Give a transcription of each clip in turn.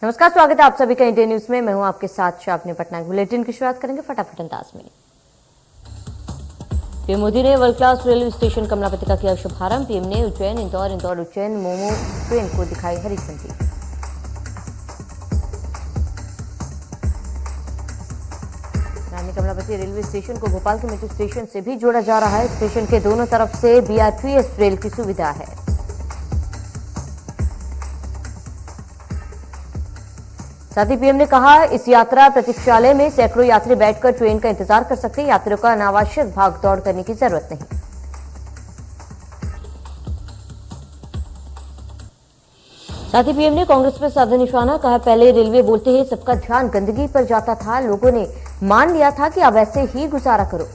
नमस्कार, स्वागत है आप सभी का इंडिया न्यूज में। मैं हूं आपके साथ शावनी पटनायक। बुलेटिन की शुरुआत करेंगे फटाफट अंदाज में। पीएम मोदी ने world class railway station Kamlapati का किया शुभारंभ। पीएम ने उज्जैन इंदौर उज्जैन मोमो ट्रेन को दिखाई हरी झंडी। रानी कमलापति रेलवे स्टेशन को भोपाल के मेट्रो स्टेशन से भी जोड़ा जा रहा है। स्टेशन के दोनों तरफ से बीआरटीएस रेल की सुविधा है। साथ ही पीएम ने कहा, इस यात्रा प्रतीक्षालय में सैकड़ों यात्री बैठकर ट्रेन का इंतजार कर सकते हैं। यात्रियों का अनावश्यक भाग दौड़ करने की जरूरत नहीं। साथ ही पीएम ने कांग्रेस पर साधा निशाना। कहा, पहले रेलवे बोलते ही सबका ध्यान गंदगी पर जाता था, लोगों ने मान लिया था कि अब ऐसे ही गुजारा करो।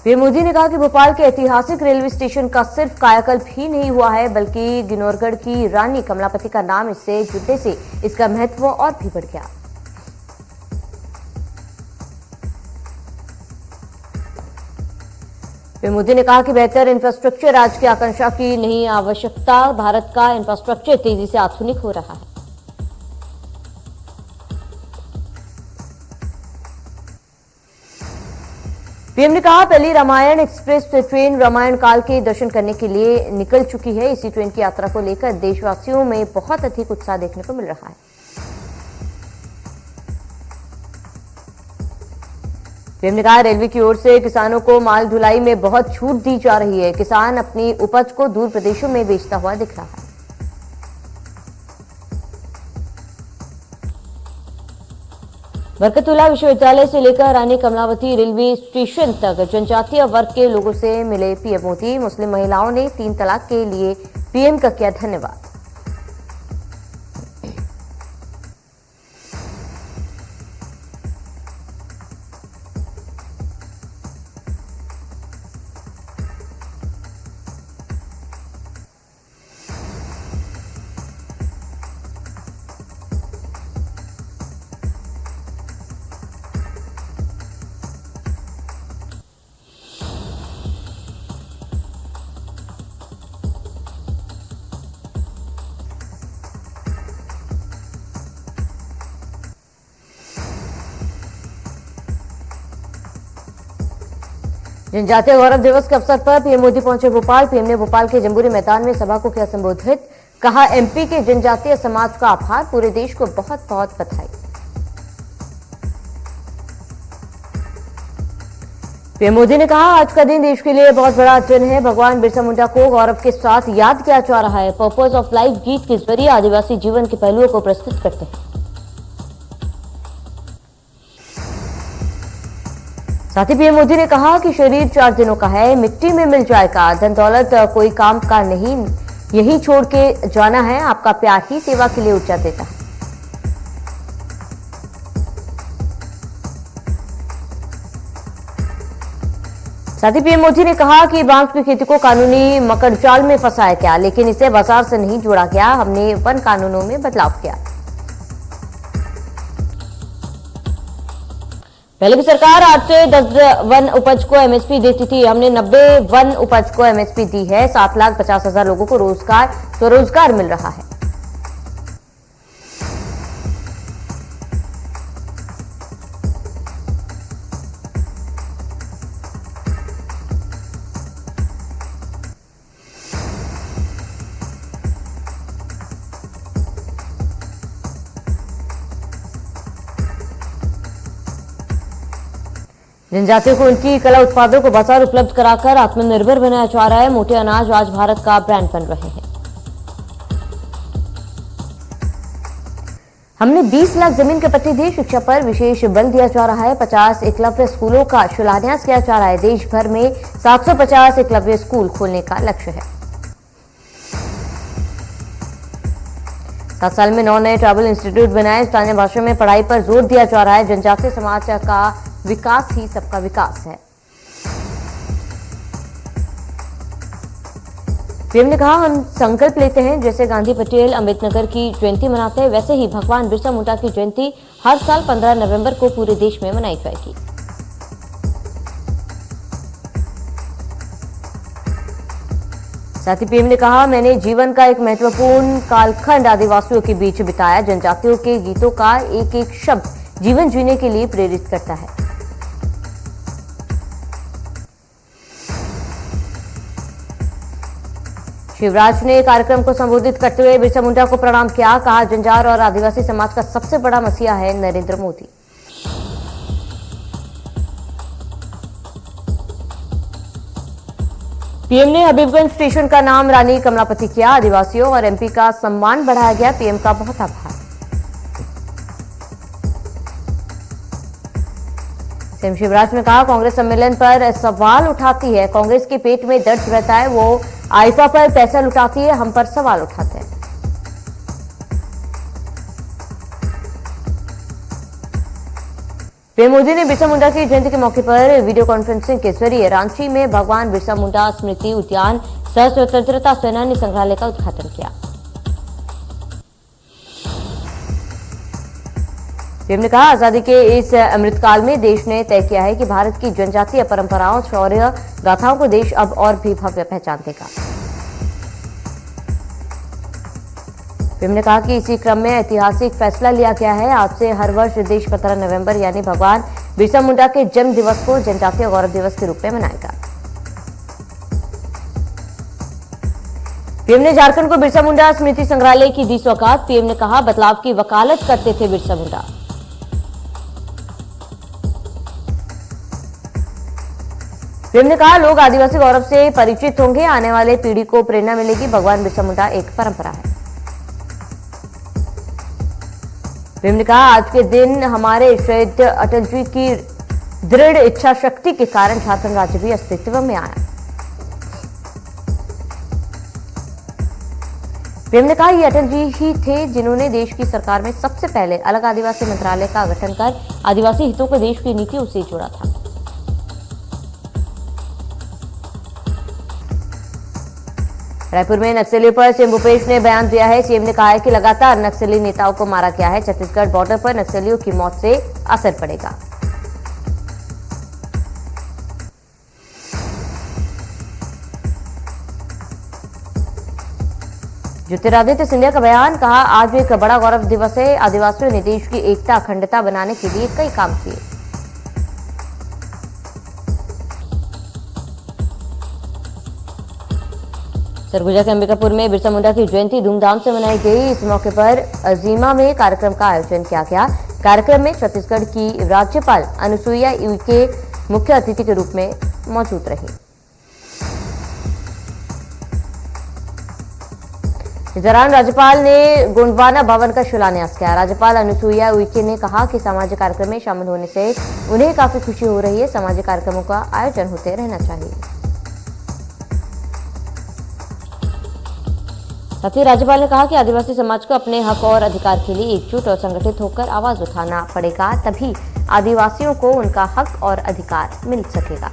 पीएम मोदी ने कहा कि भोपाल के ऐतिहासिक रेलवे स्टेशन का सिर्फ कायाकल्प ही नहीं हुआ है, बल्कि गिनौरगढ़ की रानी कमलापति का नाम इससे जुड़ने से इसका महत्व और भी बढ़ गया। पीएम मोदी ने कहा कि बेहतर इंफ्रास्ट्रक्चर आज की आकांक्षा की नहीं आवश्यकता। भारत का इंफ्रास्ट्रक्चर तेजी से आधुनिक हो रहा है। पीएम ने कहा, पहली रामायण एक्सप्रेस ट्रेन रामायण काल के दर्शन करने के लिए निकल चुकी है। इसी ट्रेन की यात्रा को लेकर देशवासियों में बहुत अधिक उत्साह देखने को मिल रहा है। पीएम ने कहा, रेलवे की ओर से किसानों को माल ढुलाई में बहुत छूट दी जा रही है। किसान अपनी उपज को दूर प्रदेशों में बेचता हुआ दिख रहा है। बरकतुल्लाह विश्वविद्यालय से लेकर रानी कमलावती रेलवे स्टेशन तक जनजातीय वर्ग के लोगों से मिले पीएम मोदी। मुस्लिम महिलाओं ने 3 तलाक के लिए पीएम का किया धन्यवाद। जनजातीय गौरव दिवस के अवसर पर पीएम मोदी पहुंचे भोपाल। पीएम ने भोपाल के जंबूरी मैदान में सभा को किया संबोधित। कहा, एमपी के जनजातीय समाज का आभार, पूरे देश को बहुत बहुत बधाई। पीएम मोदी ने कहा, आज का दिन देश के लिए बहुत बड़ा दिन है। भगवान बिरसा मुंडा को गौरव के साथ याद किया जा रहा है। पर्पज ऑफ लाइफ गीत के जरिए आदिवासी जीवन के पहलुओं को प्रस्तुत करते हैं। साथ ही पीएम मोदी ने कहा कि शरीर 4 दिनों का है, मिट्टी में मिल जाएगा। धन दौलत कोई काम का नहीं, यही छोड़ के जाना है। आपका प्यार ही सेवा के लिए ऊर्जा देता है। साथ ही पीएम मोदी ने कहा कि बांस की खेती को कानूनी मकड़जाल में फंसाया गया, लेकिन इसे बाजार से नहीं जोड़ा गया। हमने वन कानूनों में बदलाव किया। पहले की सरकार 8 से 10 वन उपज को एमएसपी देती थी। हमने 90 वन उपज को एमएसपी दी है। 7,50,000 लोगों को स्वरोजगार मिल रहा है। जनजातियों को उनकी कला उत्पादों को बाजार उपलब्ध कराकर आत्मनिर्भर बनाया जा रहा है। मोटे अनाज आज भारत का ब्रांड बन रहे हैं। हमने 20 लाख जमीन के पट्टे दी। शिक्षा पर विशेष बल दिया जा रहा है। 50 एकलव्य स्कूलों का शिलान्यास किया जा रहा है। देश भर में 750 एकलव्य स्कूल खोलने का लक्ष्य है। 7 साल में 9 नए ट्राइबल इंस्टीट्यूट बनाए। स्थानीय भाषा में पढ़ाई पर जोर दिया जा रहा है। जनजातीय समाज का विकास ही सबका विकास है। पीएम ने कहा, हम संकल्प लेते हैं, जैसे गांधी पटेल अम्बेडकर की जयंती मनाते हैं, वैसे ही भगवान बिरसा मुंडा की जयंती हर साल 15 नवंबर को पूरे देश में मनाई जाएगी। साथ ही पीएम ने कहा, मैंने जीवन का एक महत्वपूर्ण कालखंड आदिवासियों के बीच बिताया। जनजातियों के गीतों का एक एक शब्द जीवन जीने के लिए प्रेरित करता है। शिवराज ने कार्यक्रम को संबोधित करते हुए बिरसा मुंडा को प्रणाम किया। कहा, जंजार और आदिवासी समाज का सबसे बड़ा मसीहा है नरेंद्र मोदी। पीएम ने हबीबगंज स्टेशन का नाम रानी कमलापति किया। आदिवासियों और एमपी का सम्मान बढ़ाया गया। पीएम का बहुत आभार। सीएम शिवराज ने कहा, कांग्रेस सम्मेलन पर सवाल उठाती है। कांग्रेस के पेट में दर्द रहता है। वो आइफा पर पैसा लुटाती है, हम पर सवाल उठाते हैं। पीएम मोदी ने बिरसा मुंडा की जयंती के मौके पर वीडियो कॉन्फ्रेंसिंग के जरिए रांची में भगवान बिरसा मुंडा स्मृति उद्यान सह स्वतंत्रता सेनानी संग्रहालय का उद्घाटन किया। पीएम ने कहा, आजादी के इस अमृतकाल में देश ने तय किया है कि भारत की जनजातीय परंपराओं, शौर्य गाथाओं को देश अब और भी भव्य पहचान देगा। पीएम ने कहा कि इसी क्रम में ऐतिहासिक फैसला लिया गया है। आज से हर वर्ष देश 15 नवंबर यानी भगवान बिरसा मुंडा के जन्म दिवस को जनजातीय गौरव दिवस के रूप में मनाएगा। पीएम ने झारखंड को बिरसा मुंडा स्मृति संग्रहालय की दी सौगात। पीएम ने कहा, बदलाव की वकालत करते थे बिरसा मुंडा। पीएम ने कहा, लोग आदिवासी गौरव से परिचित होंगे। आने वाले पीढ़ी को प्रेरणा मिलेगी। भगवान बिरसा मुंडा एक परंपरा है। पीएम ने कहा, आज के दिन हमारे शहीद अटल जी की दृढ़ इच्छा शक्ति के कारण झारखंड राज्य भी अस्तित्व में आया। पीएम ने कहा, ये अटल जी ही थे जिन्होंने देश की सरकार में सबसे पहले अलग आदिवासी मंत्रालय का गठन कर आदिवासी हितों को देश की नीतियों से जोड़ा था। रायपुर में नक्सलियों पर सीएम भूपेश ने बयान दिया है। सीएम ने कहा है कि लगातार नक्सली नेताओं को मारा गया है। छत्तीसगढ़ बॉर्डर पर नक्सलियों की मौत से असर पड़ेगा। ज्योतिरादित्य सिंधिया का बयान, कहा, आज एक बड़ा गौरव दिवस है। आदिवासियों ने देश की एकता अखंडता बनाने के लिए कई काम किए। सरगुजा के अंबिकापुर में बिरसा मुंडा की जयंती धूमधाम से मनाई गई। इस मौके पर अजीमा में कार्यक्रम का आयोजन किया गया। कार्यक्रम में छत्तीसगढ़ की राज्यपाल अनुसुईया उइके मुख्य अतिथि के रूप में मौजूद रही। इस दौरान राज्यपाल ने गोंडवाना भवन का शिलान्यास किया। राज्यपाल अनुसुईया उइके ने कहा कि सामाजिक कार्यक्रम में शामिल होने से उन्हें काफी खुशी हो रही है। सामाजिक कार्यक्रमों का आयोजन होते रहना चाहिए। साथ ही राज्यपाल ने कहा कि आदिवासी समाज को अपने हक और अधिकार के लिए एकजुट और संगठित होकर आवाज उठाना पड़ेगा, तभी आदिवासियों को उनका हक और अधिकार मिल सकेगा।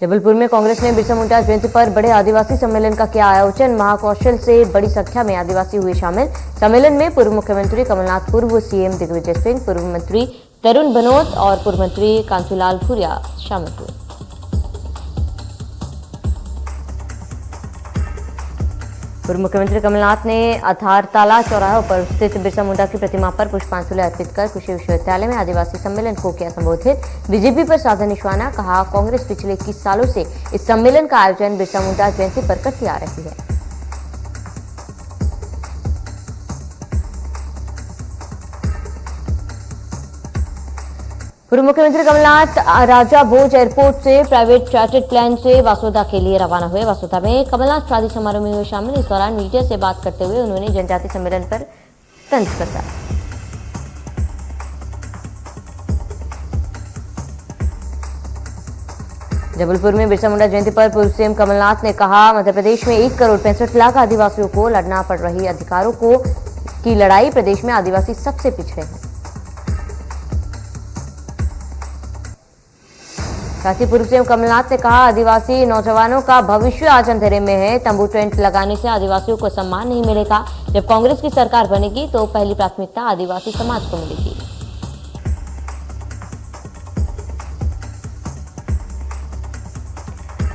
जबलपुर में कांग्रेस ने बिरसा मुंडा जयंती पर बड़े आदिवासी सम्मेलन का किया आयोजन। महाकौशल से बड़ी संख्या में आदिवासी हुए शामिल। सम्मेलन में पूर्व मुख्यमंत्री कमलनाथ, पूर्व सीएम दिग्विजय सिंह, पूर्व मंत्री तरुण भनोत और पूर्व मंत्री कांतिलाल भूरिया शामिल हुए। पूर्व मुख्यमंत्री कमलनाथ ने अथारताला चौराहे पर स्थित बिरसा मुंडा की प्रतिमा पर पुष्पांजलि अर्पित कर कृषि विश्वविद्यालय में आदिवासी सम्मेलन को किया संबोधित। बीजेपी पर साधा निशाना, कहा, कांग्रेस पिछले 21 सालों से इस सम्मेलन का आयोजन बिरसा मुंडा जयंती पर करती आ रही है। पूर्व मुख्यमंत्री कमलनाथ राजा भोज एयरपोर्ट से प्राइवेट चार्टर्ड प्लेन से वासोदा के लिए रवाना हुए। वासोदा में कमलनाथ शादी समारोह में हुए शामिल। इस दौरान मीडिया से बात करते हुए उन्होंने जनजाति सम्मेलन पर तंज कसा। जबलपुर में बिरसा मुंडा जयंती पर पूर्व सीएम कमलनाथ ने कहा, मध्य प्रदेश में 1 करोड़ 65 लाख आदिवासियों को लड़ना पड़ रही अधिकारों की लड़ाई। प्रदेश में आदिवासी सबसे पिछड़े हैं। साथ ही पूर्व सीएम कमलनाथ ने कहा, आदिवासी नौजवानों का भविष्य आज अंधेरे में है। तंबू टेंट लगाने से आदिवासियों को सम्मान नहीं मिलेगा। जब कांग्रेस की सरकार बनेगी तो पहली प्राथमिकता आदिवासी समाज को मिलेगी।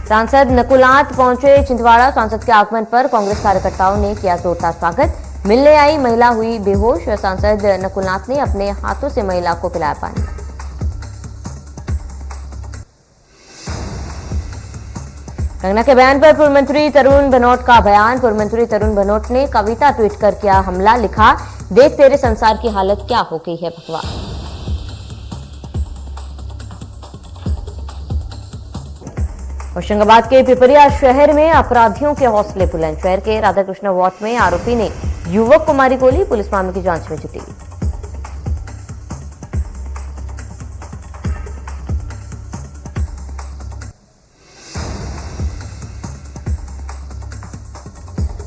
सांसद नकुलनाथ पहुंचे छिंदवाड़ा। सांसद के आगमन पर कांग्रेस कार्यकर्ताओं ने किया जोरदार स्वागत। मिलने आई महिला हुई बेहोश। सांसद नकुलनाथ ने अपने हाथों से महिला को पिलाया पानी। कंगना के बयान पर पूर्व मंत्री तरुण भनोट का बयान। पूर्व मंत्री तरुण भनोट ने कविता ट्वीट कर किया हमला। लिखा, देख तेरे संसार की हालत क्या हो गई है भगवान। होशंगाबाद के पिपरिया शहर में अपराधियों के हौसले बुलंद। शहर के राधाकृष्ण वार्ड में आरोपी ने युवक को मारी गोली। पुलिस मामले की जांच में जुटी।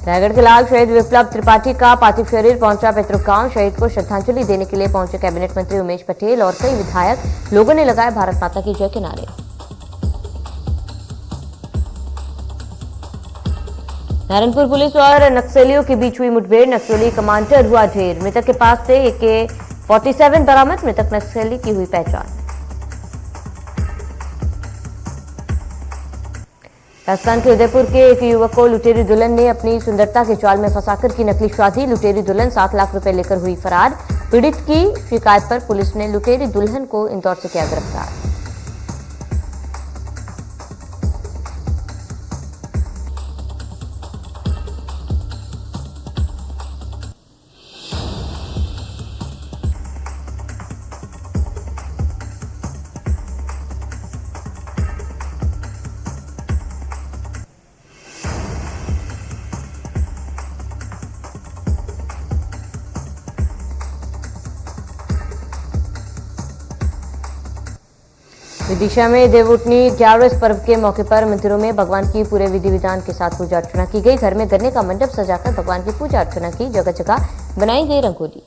रायगढ़ के लाल शहीद विप्लव त्रिपाठी का पार्थिव शरीर पहुंचा पैतृक गांव। शहीद को श्रद्धांजलि देने के लिए पहुंचे कैबिनेट मंत्री उमेश पटेल और कई विधायक। लोगों ने लगाए भारत माता की जय के नारे। नारायणपुर पुलिस और नक्सलियों के बीच हुई मुठभेड़। नक्सली कमांडर हुआ ढेर। मृतक के पास से AK-47 बरामद। मृतक नक्सली की हुई पहचान। राजस्थान के उदयपुर के एक युवक को लुटेरी दुल्हन ने अपनी सुंदरता के जाल में फंसाकर की नकली शादी। लुटेरी दुल्हन 7 लाख रुपए लेकर हुई फरार। पीड़ित की शिकायत पर पुलिस ने लुटेरी दुल्हन को इंदौर से किया गिरफ्तार। विदिशा में देवउठनी 11वें पर्व के मौके पर मंदिरों में भगवान की पूरे विधि विधान के साथ पूजा अर्चना की गई। घर में गन्ने का मंडप सजाकर भगवान की पूजा अर्चना की। जगह जगह बनाई गई रंगोली।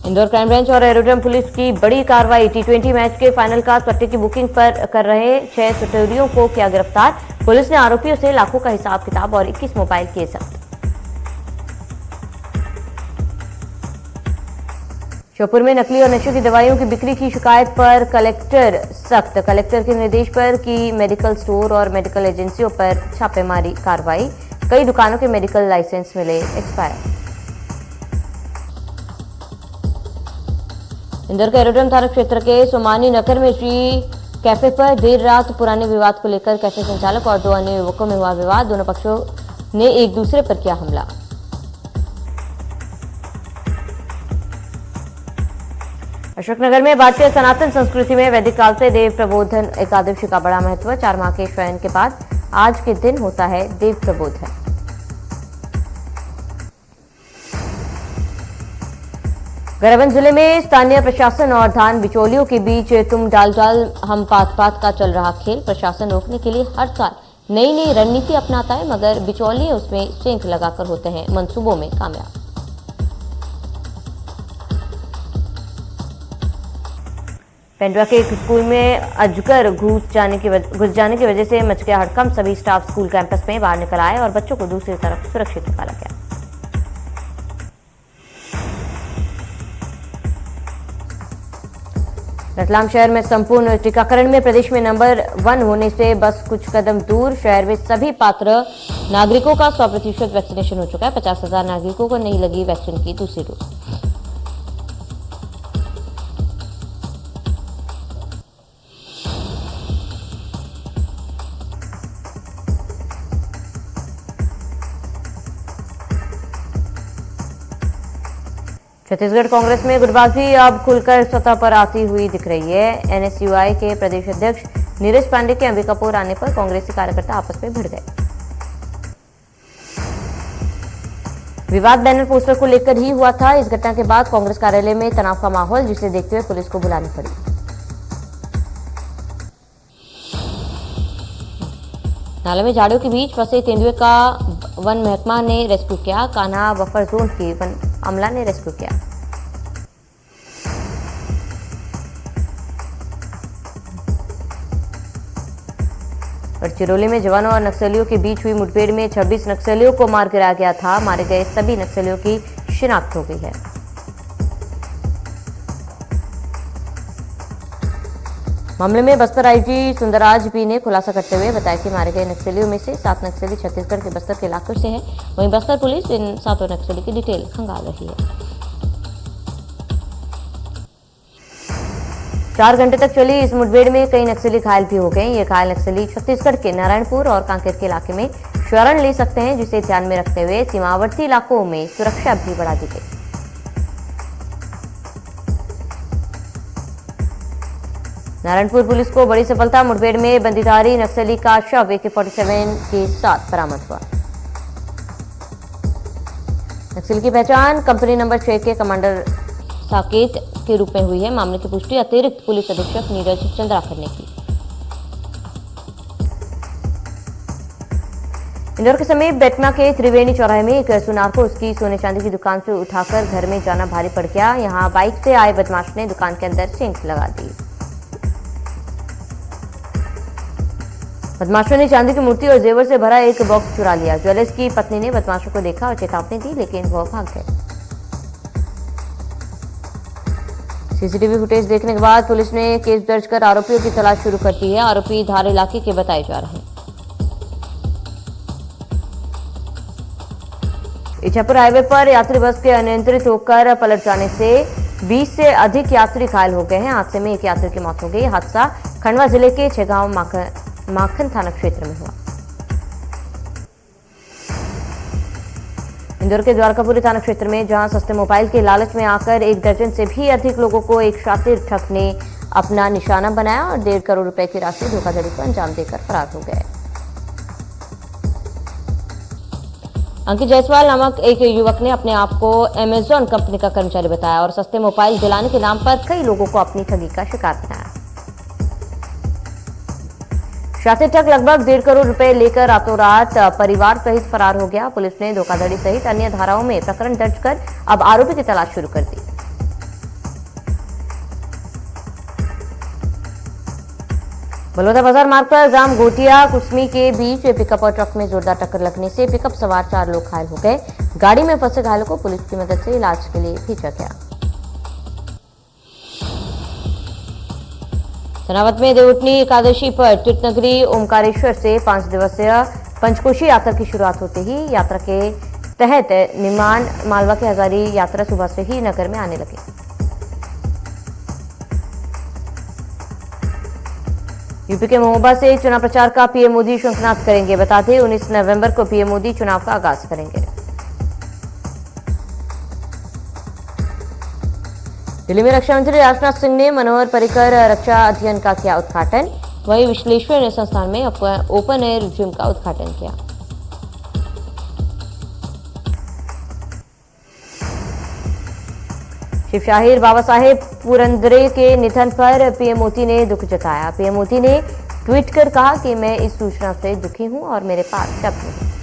इंदौर क्राइम ब्रांच और एरोड्रम पुलिस की बड़ी कार्रवाई। T20 मैच के फाइनल का सट्टे की बुकिंग पर कर रहे 6 सट्टेबाजों को किया गिरफ्तार। पुलिस ने आरोपियों से लाखों का हिसाब किताब और 21 मोबाइल किए जब्त। श्योपुर में नकली और नशे की दवाइयों की बिक्री की शिकायत पर कलेक्टर सख्त। कलेक्टर के निर्देश पर की मेडिकल स्टोर और मेडिकल एजेंसियों पर छापेमारी कार्रवाई। कई दुकानों के मेडिकल लाइसेंस मिले एक्सपायर। इंदौर के एरोड्रम थाना क्षेत्र के सोमानी नगर में श्री कैफे पर देर रात पुराने विवाद को लेकर कैफे संचालक और 2 अन्य युवकों में हुआ विवाद। दोनों पक्षों ने एक दूसरे पर किया हमला। अशोकनगर में भारतीय सनातन संस्कृति में वैदिक काल से देव प्रबोधन एकादशी का बड़ा महत्व। 4 माह के शयन के बाद आज के दिन होता है देव प्रबोधन। गरियाबंद जिले में स्थानीय प्रशासन और धान बिचौलियों के बीच तुम डाल हम पात का चल रहा खेल। प्रशासन रोकने के लिए हर साल नई नई रणनीति अपनाता है, मगर बिचौलिए उसमें सेंध लगाकर होते हैं मंसूबों में कामयाब। पेंड्रा के एक स्कूल में अजगर घुस जाने की वजह से मच गया हड़कंप। सभी स्टाफ स्कूल कैंपस में बाहर निकल आए और बच्चों को दूसरी तरफ सुरक्षित निकाला गया। रतलाम शहर में संपूर्ण टीकाकरण में प्रदेश में नंबर 1 होने से बस कुछ कदम दूर। शहर में सभी पात्र नागरिकों का 100% वैक्सीनेशन हो चुका है। 50,000 नागरिकों को नहीं लगी वैक्सीन की दूसरी डोज। छत्तीसगढ़ कांग्रेस में गुटबाजी अब खुलकर सतह पर आती हुई दिख रही है। NSUI के प्रदेश अध्यक्ष नीरज पांडे के अंबिकापुर आने पर कांग्रेसी कार्यकर्ता आपस में भिड़ गए। विवाद बैनर पोस्टर को लेकर ही हुआ था। इस घटना के बाद कांग्रेस कार्यालय में तनाव का माहौल, जिसे देखते हुए पुलिस को बुलानी पड़ी। नाले में झाड़ियों के बीच फंसे तेंदुए का वन महकमा ने रेस्क्यू किया। कान्हा बफर जोन की वन अमला ने रेस्क्यू किया। गढ़चिरौली में जवानों और नक्सलियों के बीच हुई मुठभेड़ में 26 नक्सलियों को मार गिराया गया था। मारे गए सभी नक्सलियों की शिनाख्त हो गई है। मामले में बस्तर आईजी सुंदरराज बी ने खुलासा करते हुए बताया कि मारे गए नक्सलियों में से 7 नक्सली छत्तीसगढ़ के बस्तर के इलाकों से हैं। वहीं बस्तर पुलिस इन 7 नक्सली की डिटेल खंगाल रही है। 4 घंटे तक चली इस मुठभेड़ में कई नक्सली घायल भी हो गए। ये घायल नक्सली छत्तीसगढ़ के नारायणपुर और कांकेर के इलाके में शरण ले सकते हैं, जिसे ध्यान में रखते हुए सीमावर्ती इलाकों में सुरक्षा भी बढ़ा दी गई। नारायणपुर पुलिस को बड़ी सफलता, मुठभेड़ में बंदीधारी नक्सली का शव AK-47 के साथ बरामद हुआ। नक्सली की पहचान कंपनी नंबर 6 के कमांडर साकेत के रूप में हुई है। मामले की पुष्टि अतिरिक्त पुलिस अधीक्षक नीरज चंद्राकर ने की। इंदौर के समीप बेटमा के त्रिवेणी चौराहे में एक सुनार को उसकी सोने चांदी की दुकान से उठाकर घर में जाना भारी पड़ गया। यहां बाइक से आए बदमाश ने दुकान के अंदर सेंध लगा दी। बदमाशों ने चांदी की मूर्ति और जेवर से भरा एक बॉक्स चुरा लिया। ज्वेलर्स की पत्नी ने बदमाशों को देखा और चेतावनी दी, लेकिन वह भाग गए। सीसीटीवी फुटेज देखने के बाद पुलिस ने केस दर्ज कर आरोपियों की तलाश शुरू कर दी है। आरोपी धार इलाके के बताए जा रहे हैं। इच्छापुर हाईवे पर यात्री बस के अनियंत्रित होकर पलट जाने से 20 से अधिक यात्री घायल हो गए हैं। हादसे में एक यात्री की मौत हो गई। हादसा खंडवा जिले के छेगांव माखन थाना क्षेत्र में हुआ। इंदौर के द्वारकापुरी थाना क्षेत्र में जहां सस्ते मोबाइल के लालच में आकर 1 दर्जन से भी अधिक लोगों को एक शातिर ठग ने अपना निशाना बनाया और 1.5 करोड़ रुपए की राशि धोखाधड़ी को अंजाम देकर फरार हो गए। अंकित जायसवाल नामक एक युवक ने अपने आप को अमेजॉन कंपनी का कर्मचारी बताया और सस्ते मोबाइल दिलाने के नाम पर कई लोगों को अपनी ठगी का शिकार बनाया। शातिर ठग लगभग 1.5 करोड़ रुपए लेकर रातों रात परिवार सहित फरार हो गया। पुलिस ने धोखाधड़ी सहित अन्य धाराओं में प्रकरण दर्ज कर अब आरोपी की तलाश शुरू कर दी। बलौदा बाजार मार्ग पर ग्राम गोटिया कुसमी के बीच पिकअप और ट्रक में जोरदार टक्कर लगने से पिकअप सवार 4 लोग घायल हो गए। गाड़ी में फंसे घायलों को पुलिस की मदद से इलाज के लिए भेजा गया। चनावद में देवउठनी एकादशी पर तीर्थनगरी ओमकारेश्वर से 5 दिवसीय पंचकोशी यात्रा की शुरुआत होते ही यात्रा के तहत निमान मालवा के हजारी यात्रा सुबह से ही नगर में आने लगे। यूपी के महोबा से चुनाव प्रचार का पीएम मोदी शंखनाद करेंगे। बता दें 19 नवंबर को पीएम मोदी चुनाव का आगाज करेंगे। दिल्ली में रक्षा मंत्री राजनाथ सिंह ने मनोहर पर्रिकर रक्षा अध्ययन का किया उद्घाटन। वहीं विश्लेश्वर संस्थान में ओपन एयर जिम का उद्घाटन किया। शिव शाहीर बाबा साहेब पुरंदरे के निधन पर पीएम मोदी ने दुख जताया। पीएम मोदी ने ट्वीट कर कहा कि मैं इस सूचना से दुखी हूं और मेरे पास शब्द नहीं।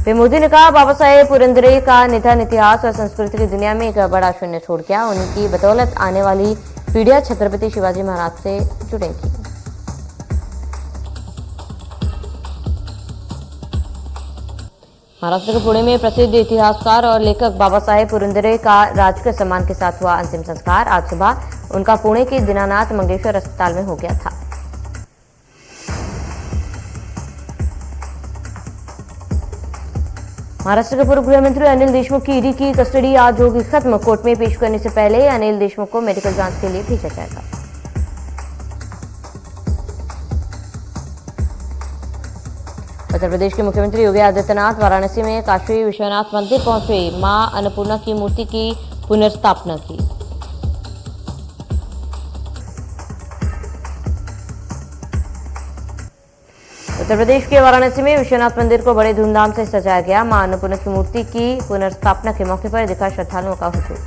पीएम मोदी ने कहा बाबा साहेब पुरंदरे का निधन इतिहास और संस्कृति की दुनिया में एक बड़ा शून्य छोड़ गया। उन्हीं की बदौलत आने वाली पीढ़ियां छत्रपति शिवाजी महाराज से जुड़ेंगी। महाराष्ट्र के पुणे में प्रसिद्ध इतिहासकार और लेखक बाबा साहेब पुरंदरे का राजकीय सम्मान के साथ हुआ अंतिम संस्कार। आज सुबह उनका पुणे के दीनानाथ मंगेशकर अस्पताल में हो गया था। महाराष्ट्र के पूर्व गृह मंत्री अनिल देशमुख की ईडी की कस्टडी आज होगी खत्म। कोर्ट में पेश करने से पहले अनिल देशमुख को मेडिकल जांच के लिए भेजा जाएगा। उत्तर प्रदेश के मुख्यमंत्री योगी आदित्यनाथ वाराणसी में काशी विश्वनाथ मंदिर पहुंचे। मां अन्नपूर्णा की मूर्ति की पुनर्स्थापना की। उत्तर प्रदेश के वाराणसी में विश्वनाथ मंदिर को बड़े धूमधाम से सजाया गया। मां अन्नपूर्णा की मूर्ति की पुनर्स्थापना के मौके पर दिखा श्रद्धालुओं का हुजूम।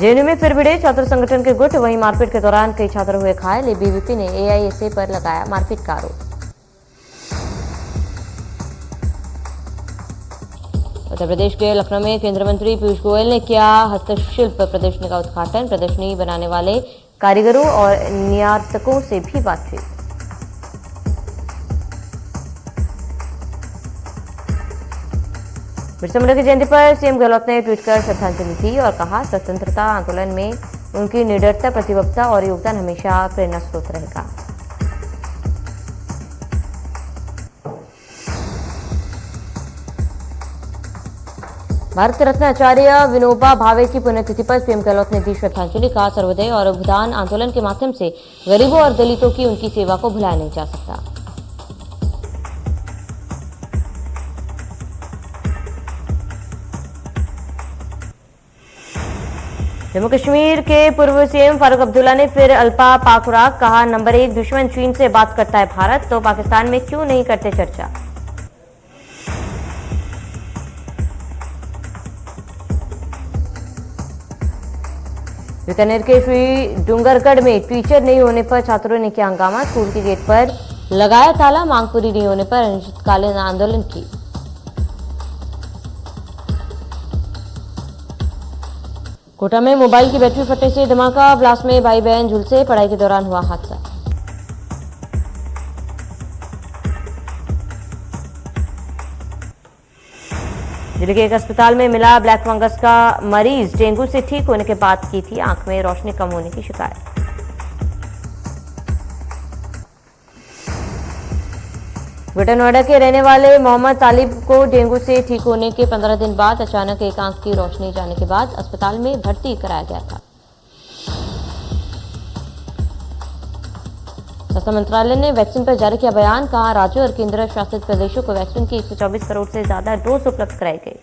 जेएनयू में फिर भिड़े छात्र संगठन के गुट। वहीं मारपीट के दौरान कई छात्र हुए घायल। एबीवीपी ने एआईएसए पर लगाया मारपीट का आरोप। उत्तर प्रदेश के लखनऊ में केंद्रीय मंत्री पीयूष गोयल ने किया हस्तशिल्प प्रदर्शनी का उद्घाटन। प्रदर्शनी बनाने वाले कारीगरों और निर्यातकों से भी बातचीत। बिरसा मुंडा की जयंती पर सीएम गहलोत ने ट्वीट कर श्रद्धांजलि दी और कहा, स्वतंत्रता आंदोलन में उनकी निडरता, प्रतिबद्धता और योगदान हमेशा प्रेरणा स्रोत रहेगा। भारत रत्न आचार्य विनोबा भावे की पुण्यतिथि पर सीएम गहलोत ने दी श्रद्धांजलि। कहा, सर्वोदय और अभ्युदय आंदोलन के माध्यम से गरीबों और दलितों की उनकी सेवा को भुलाया नहीं जा सकता। जम्मू कश्मीर के पूर्व सीएम फारूक अब्दुल्ला ने फिर अल्पा पाखुराग। कहा, नंबर 1 दुश्मन चीन से बात करता है भारत, तो पाकिस्तान में क्यों नहीं करते चर्चा। बीकानेर के श्री डूंगरगढ़ में टीचर नहीं होने पर छात्रों ने किया हंगामा। स्कूल के गेट पर लगाया ताला। मांग पूरी नहीं होने पर अनिश्चितकालीन आंदोलन की। कोटा में मोबाइल की बैटरी फटने से धमाका। ब्लास्ट में भाई बहन झुलसे। पढ़ाई के दौरान हुआ हादसा। दिल्ली के एक अस्पताल में मिला ब्लैक फंगस का मरीज। डेंगू से ठीक होने के बाद की थी आंख में रोशनी कम होने की शिकायत। ग्रेटर नोएडा के रहने वाले मोहम्मद तालिब को डेंगू से ठीक होने के 15 दिन बाद अचानक एक आंख की रोशनी जाने के बाद अस्पताल में भर्ती कराया गया था। स्वास्थ्य मंत्रालय ने वैक्सीन पर जारी किया बयान। कहा, राज्यों और केंद्र शासित प्रदेशों को वैक्सीन की 124 करोड़ से ज्यादा डोज उपलब्ध कराई गई।